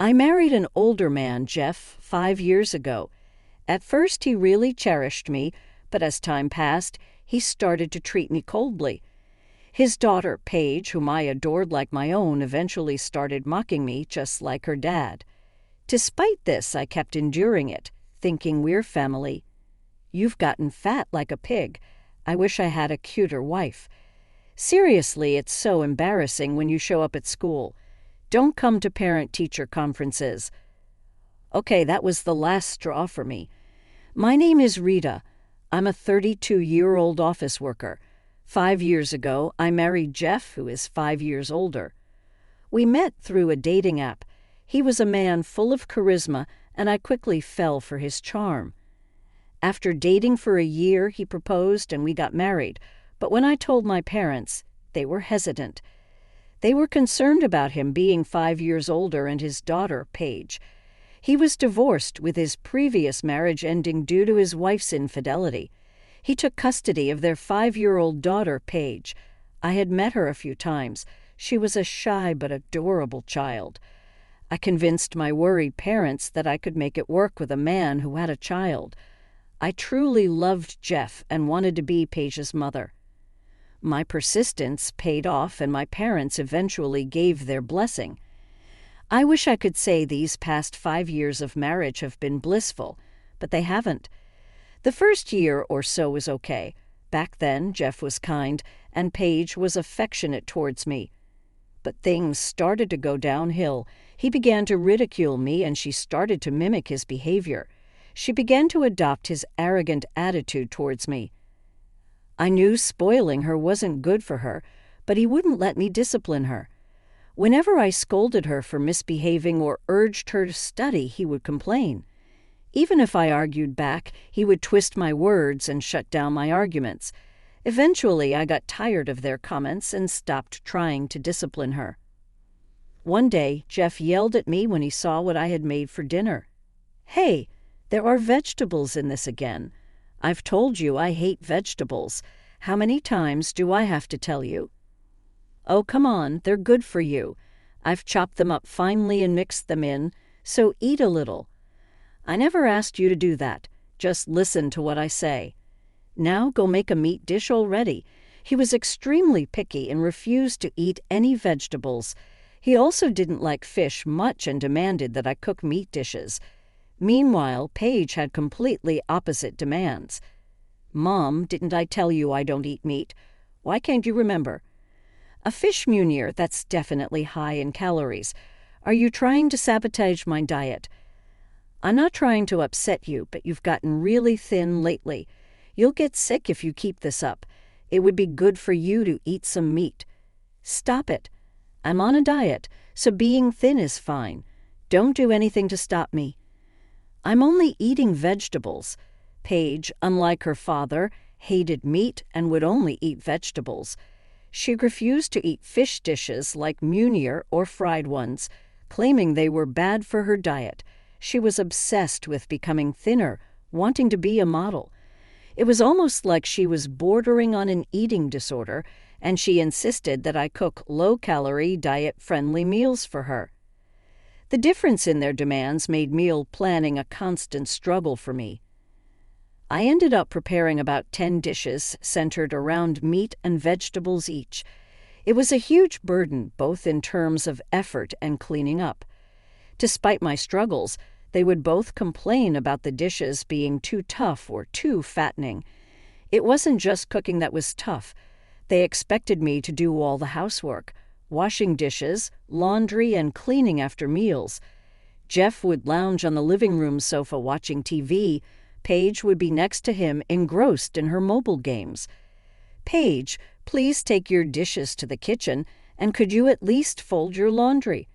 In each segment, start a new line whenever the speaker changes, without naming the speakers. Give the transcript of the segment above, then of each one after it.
I married an older man, Jeff, 5 years ago. At first he really cherished me, but as time passed, he started to treat me coldly. His daughter, Paige, whom I adored like my own, eventually started mocking me just like her dad. Despite this, I kept enduring it, thinking we're family. You've gotten fat like a pig. I wish I had a cuter wife. Seriously, it's so embarrassing when you show up at school. Don't come to parent-teacher conferences. Okay, that was the last straw for me. My name is Rita. I'm a 32-year-old office worker. 5 years ago, I married Jeff, who is 5 years older. We met through a dating app. He was a man full of charisma, and I quickly fell for his charm. After dating for a year, he proposed and we got married, but when I told my parents, they were hesitant. They were concerned about him being 5 years older and his daughter, Paige. He was divorced, with his previous marriage ending due to his wife's infidelity. He took custody of their 5-year-old daughter, Paige. I had met her a few times. She was a shy but adorable child. I convinced my worried parents that I could make it work with a man who had a child. I truly loved Jeff and wanted to be Paige's mother. My persistence paid off, and my parents eventually gave their blessing. I wish I could say these past 5 years of marriage have been blissful, but they haven't. The first year or so was okay. Back then, Jeff was kind, and Paige was affectionate towards me. But things started to go downhill. He began to ridicule me, and she started to mimic his behavior. She began to adopt his arrogant attitude towards me. I knew spoiling her wasn't good for her, but he wouldn't let me discipline her. Whenever I scolded her for misbehaving or urged her to study, he would complain. Even if I argued back, he would twist my words and shut down my arguments. Eventually, I got tired of their comments and stopped trying to discipline her. One day, Jeff yelled at me when he saw what I had made for dinner. "Hey, there are vegetables in this again. I've told you I hate vegetables. How many times do I have to tell you?" "Oh, come on, they're good for you. I've chopped them up finely and mixed them in, so eat a little." "I never asked you to do that. Just listen to what I say. Now go make a meat dish already." He was extremely picky and refused to eat any vegetables. He also didn't like fish much and demanded that I cook meat dishes. Meanwhile, Paige had completely opposite demands. "Mom, didn't I tell you I don't eat meat? Why can't you remember?" "A fish meunier, that's definitely high in calories. Are you trying to sabotage my diet?" "I'm not trying to upset you, but you've gotten really thin lately. You'll get sick if you keep this up. It would be good for you to eat some meat." "Stop it. I'm on a diet, so being thin is fine. Don't do anything to stop me." "I'm only eating vegetables." Paige, unlike her father, hated meat and would only eat vegetables. She refused to eat fish dishes like meunier or fried ones, claiming they were bad for her diet. She was obsessed with becoming thinner, wanting to be a model. It was almost like she was bordering on an eating disorder, and she insisted that I cook low-calorie, diet-friendly meals for her. The difference in their demands made meal planning a constant struggle for me. I ended up preparing about 10 dishes centered around meat and vegetables each. It was a huge burden, both in terms of effort and cleaning up. Despite my struggles, they would both complain about the dishes being too tough or too fattening. It wasn't just cooking that was tough. They expected me to do all the housework, washing dishes, laundry, and cleaning after meals. Jeff would lounge on the living room sofa watching TV. Paige would be next to him, engrossed in her mobile games. "Paige, please take your dishes to the kitchen, and could you at least fold your laundry?"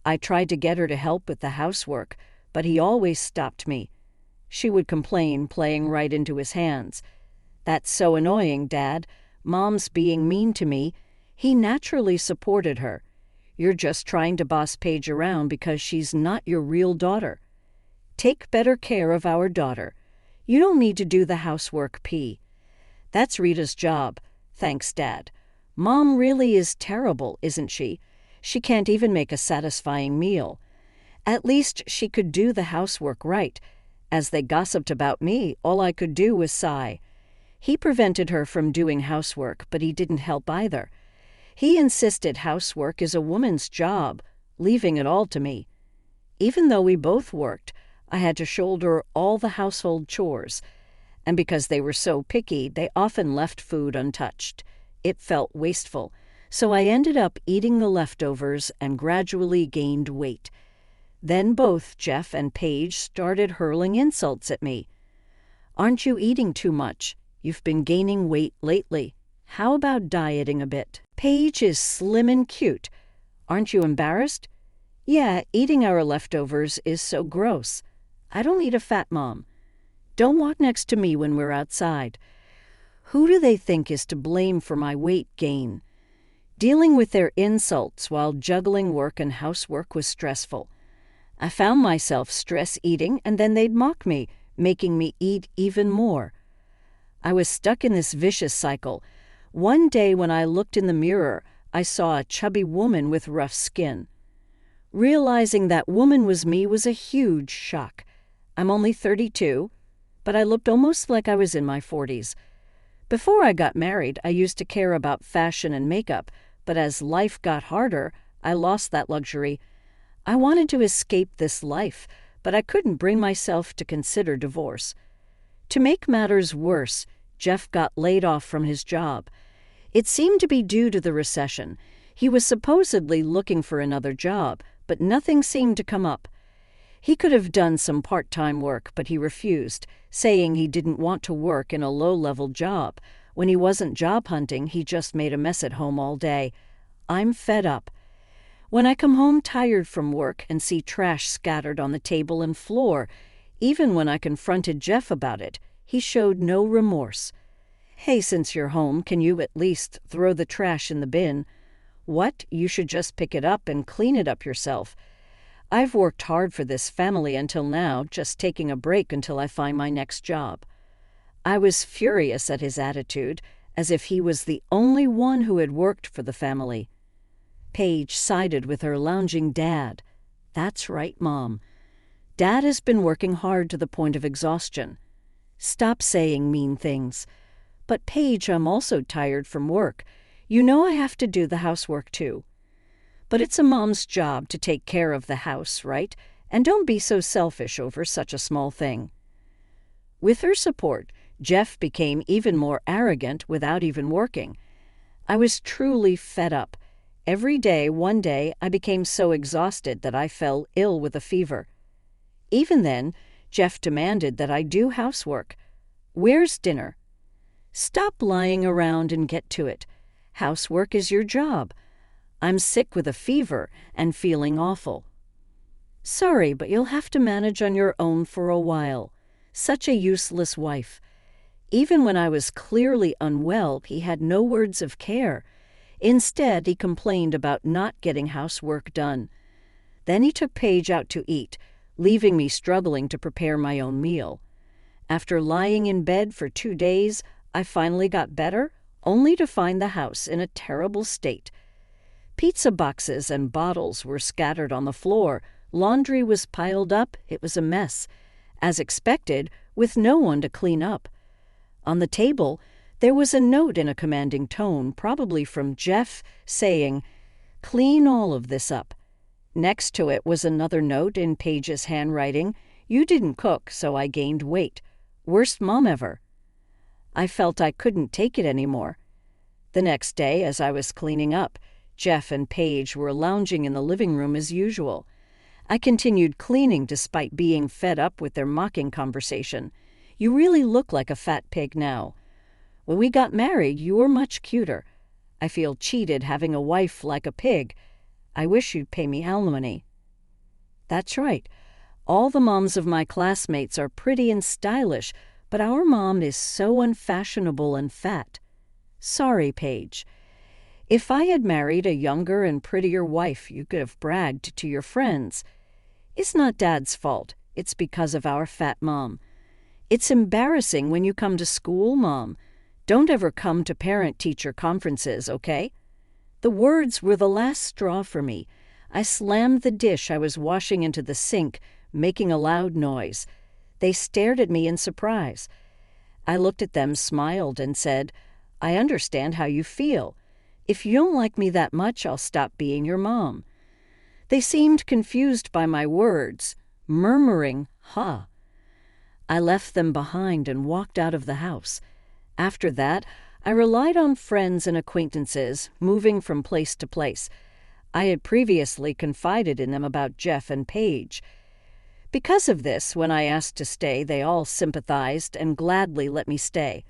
I tried to get her to help with the housework, but he always stopped me. She would complain, playing right into his hands. "That's so annoying, Dad. Mom's being mean to me." He naturally supported her. "You're just trying to boss Paige around because she's not your real daughter. Take better care of our daughter. You don't need to do the housework, P." "That's Rita's job. Thanks, Dad. Mom really is terrible, isn't she? She can't even make a satisfying meal." At least she could do the housework right. As they gossiped about me, all I could do was sigh. He prevented her from doing housework, but he didn't help either. He insisted housework is a woman's job, leaving it all to me. Even though we both worked, I had to shoulder all the household chores. And because they were so picky, they often left food untouched. It felt wasteful, so I ended up eating the leftovers and gradually gained weight. Then both Jeff and Paige started hurling insults at me. "Aren't you eating too much? You've been gaining weight lately. How about dieting a bit? Paige is slim and cute. Aren't you embarrassed? Yeah, eating our leftovers is so gross. I don't need a fat mom. Don't walk next to me when we're outside." Who do they think is to blame for my weight gain? Dealing with their insults while juggling work and housework was stressful. I found myself stress eating, and then they'd mock me, making me eat even more. I was stuck in this vicious cycle. One day when I looked in the mirror, I saw a chubby woman with rough skin. Realizing that woman was me was a huge shock. I'm only 32, but I looked almost like I was in my 40s. Before I got married, I used to care about fashion and makeup, but as life got harder, I lost that luxury. I wanted to escape this life, but I couldn't bring myself to consider divorce. To make matters worse, Jeff got laid off from his job. It seemed to be due to the recession. He was supposedly looking for another job, but nothing seemed to come up. He could have done some part-time work, but he refused, saying he didn't want to work in a low-level job. When he wasn't job hunting, he just made a mess at home all day. I'm fed up. When I come home tired from work and see trash scattered on the table and floor, even when I confronted Jeff about it, he showed no remorse. "Hey, since you're home, can you at least throw the trash in the bin?" "What? You should just pick it up and clean it up yourself." I've worked hard for this family until now, just taking a break until I find my next job. I was furious at his attitude, as if he was the only one who had worked for the family. Paige sided with her lounging dad. "That's right, Mom. Dad has been working hard to the point of exhaustion. Stop saying mean things." "But Paige, I'm also tired from work. You know I have to do the housework too." "But it's a mom's job to take care of the house, right? And don't be so selfish over such a small thing." With her support, Jeff became even more arrogant without even working. I was truly fed up. Every day, one day, I became so exhausted that I fell ill with a fever. Even then, Jeff demanded that I do housework. "Where's dinner?" "Stop lying around and get to it. Housework is your job." "I'm sick with a fever and feeling awful." "Sorry, but you'll have to manage on your own for a while." Such a useless wife. Even when I was clearly unwell, he had no words of care. Instead, he complained about not getting housework done. Then he took Paige out to eat, leaving me struggling to prepare my own meal. After lying in bed for 2 days, I finally got better, only to find the house in a terrible state. Pizza boxes and bottles were scattered on the floor. Laundry was piled up. It was a mess. As expected, with no one to clean up. On the table, there was a note in a commanding tone, probably from Jeff, saying, "Clean all of this up." Next to it was another note in Paige's handwriting, "You didn't cook, so I gained weight. Worst mom ever." I felt I couldn't take it anymore. The next day, as I was cleaning up, Jeff and Paige were lounging in the living room as usual. I continued cleaning despite being fed up with their mocking conversation. "You really look like a fat pig now. When we got married, you were much cuter. I feel cheated having a wife like a pig. I wish you'd pay me alimony." That's right. All the moms of my classmates are pretty and stylish, but our mom is so unfashionable and fat. Sorry, Paige. If I had married a younger and prettier wife, you could have bragged to your friends. It's not Dad's fault. It's because of our fat mom. It's embarrassing when you come to school, Mom. Don't ever come to parent-teacher conferences, okay? The words were the last straw for me. I slammed the dish I was washing into the sink, making a loud noise. They stared at me in surprise. I looked at them, smiled, and said, "I understand how you feel. If you don't like me that much, I'll stop being your mom." They seemed confused by my words, murmuring, "Huh." I left them behind and walked out of the house. After that, I relied on friends and acquaintances, moving from place to place. I had previously confided in them about Jeff and Paige. Because of this, when I asked to stay, they all sympathized and gladly let me stay.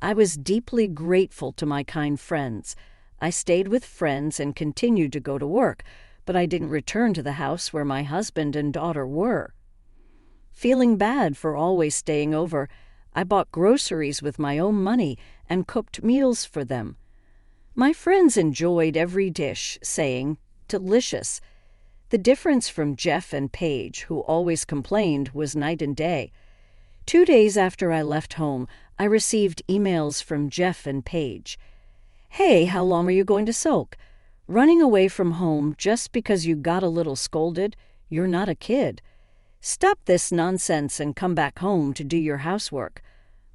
I was deeply grateful to my kind friends. I stayed with friends and continued to go to work, but I didn't return to the house where my husband and daughter were. Feeling bad for always staying over, I bought groceries with my own money and cooked meals for them. My friends enjoyed every dish, saying, "Delicious." The difference from Jeff and Paige, who always complained, was night and day. 2 days after I left home, I received emails from Jeff and Paige. "Hey, how long are you going to sulk? Running away from home just because you got a little scolded? You're not a kid. Stop this nonsense and come back home to do your housework.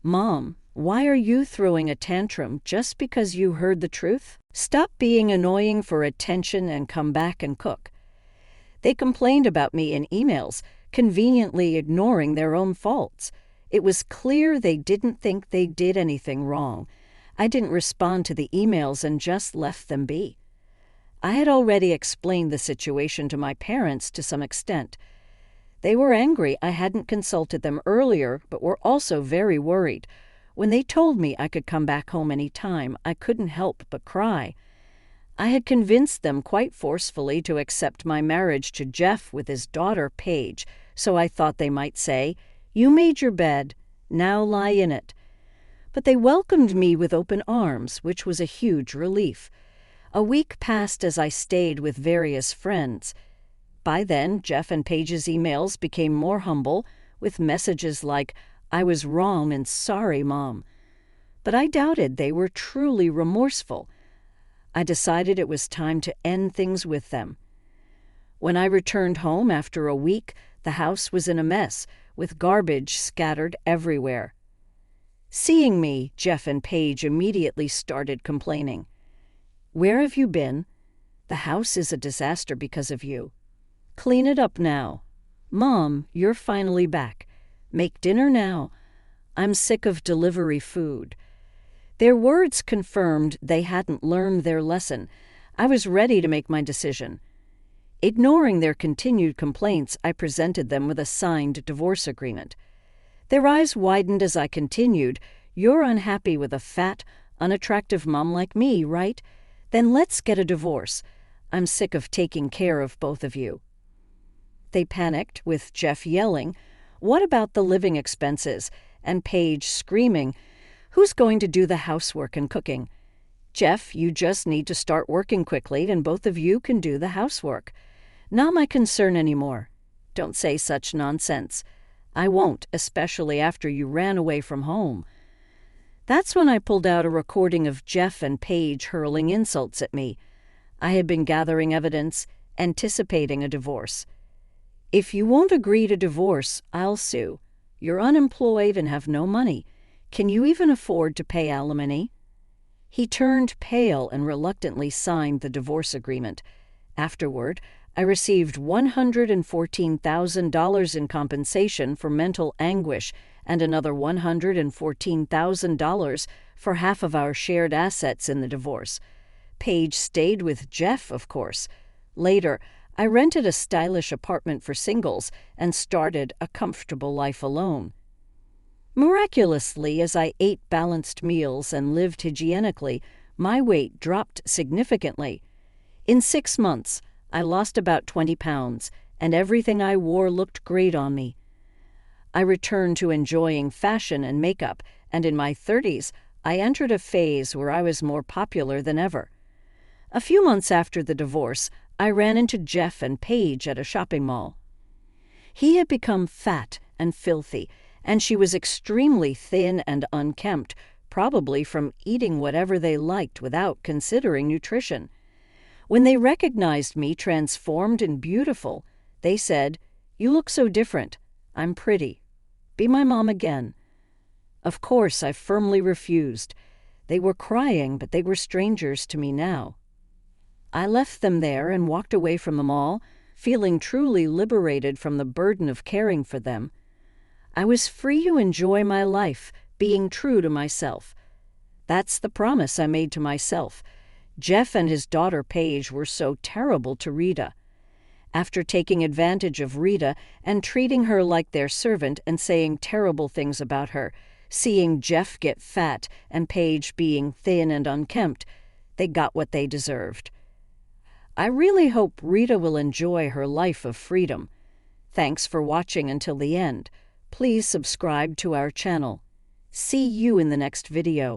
Mom, why are you throwing a tantrum just because you heard the truth? Stop being annoying for attention and come back and cook." They complained about me in emails, conveniently ignoring their own faults. It was clear they didn't think they did anything wrong. I didn't respond to the emails and just left them be. I had already explained the situation to my parents to some extent. They were angry I hadn't consulted them earlier, but were also very worried. When they told me I could come back home any time, I couldn't help but cry. I had convinced them quite forcefully to accept my marriage to Jeff with his daughter Paige, so I thought they might say, "You made your bed, now lie in it." But they welcomed me with open arms, which was a huge relief. A week passed as I stayed with various friends. By then, Jeff and Paige's emails became more humble, with messages like, "I was wrong and sorry, Mom." But I doubted they were truly remorseful. I decided it was time to end things with them. When I returned home after a week, the house was in a mess, with garbage scattered everywhere. Seeing me, Jeff and Paige immediately started complaining. "Where have you been? The house is a disaster because of you. Clean it up now. Mom, you're finally back. Make dinner now. I'm sick of delivery food." Their words confirmed they hadn't learned their lesson. I was ready to make my decision. Ignoring their continued complaints, I presented them with a signed divorce agreement. Their eyes widened as I continued, "You're unhappy with a fat, unattractive mom like me, right? Then let's get a divorce. I'm sick of taking care of both of you." They panicked, with Jeff yelling, "What about the living expenses?" and Paige screaming, "Who's going to do the housework and cooking? Jeff, you just need to start working quickly and both of you can do the housework. Not my concern anymore. Don't say such nonsense. I won't, especially after you ran away from home." That's when I pulled out a recording of Jeff and Paige hurling insults at me. I had been gathering evidence, anticipating a divorce. "If you won't agree to divorce, I'll sue. You're unemployed and have no money. Can you even afford to pay alimony?" He turned pale and reluctantly signed the divorce agreement. Afterward, I received $114,000 in compensation for mental anguish and another $114,000 for half of our shared assets in the divorce. Paige stayed with Jeff, of course. Later, I rented a stylish apartment for singles and started a comfortable life alone. Miraculously, as I ate balanced meals and lived hygienically, my weight dropped significantly. In 6 months, I lost about 20 pounds, and everything I wore looked great on me. I returned to enjoying fashion and makeup, and in my 30s, I entered a phase where I was more popular than ever. A few months after the divorce, I ran into Jeff and Paige at a shopping mall. He had become fat and filthy, and she was extremely thin and unkempt, probably from eating whatever they liked without considering nutrition. When they recognized me transformed and beautiful, they said, "You look so different. I'm pretty. Be my mom again." Of course, I firmly refused. They were crying, but they were strangers to me now. I left them there and walked away from them all, feeling truly liberated from the burden of caring for them. I was free to enjoy my life, being true to myself. That's the promise I made to myself. Jeff and his daughter Paige were so terrible to Rita. After taking advantage of Rita and treating her like their servant and saying terrible things about her, seeing Jeff get fat and Paige being thin and unkempt, they got what they deserved. I really hope Rita will enjoy her life of freedom. Thanks for watching until the end. Please subscribe to our channel. See you in the next video.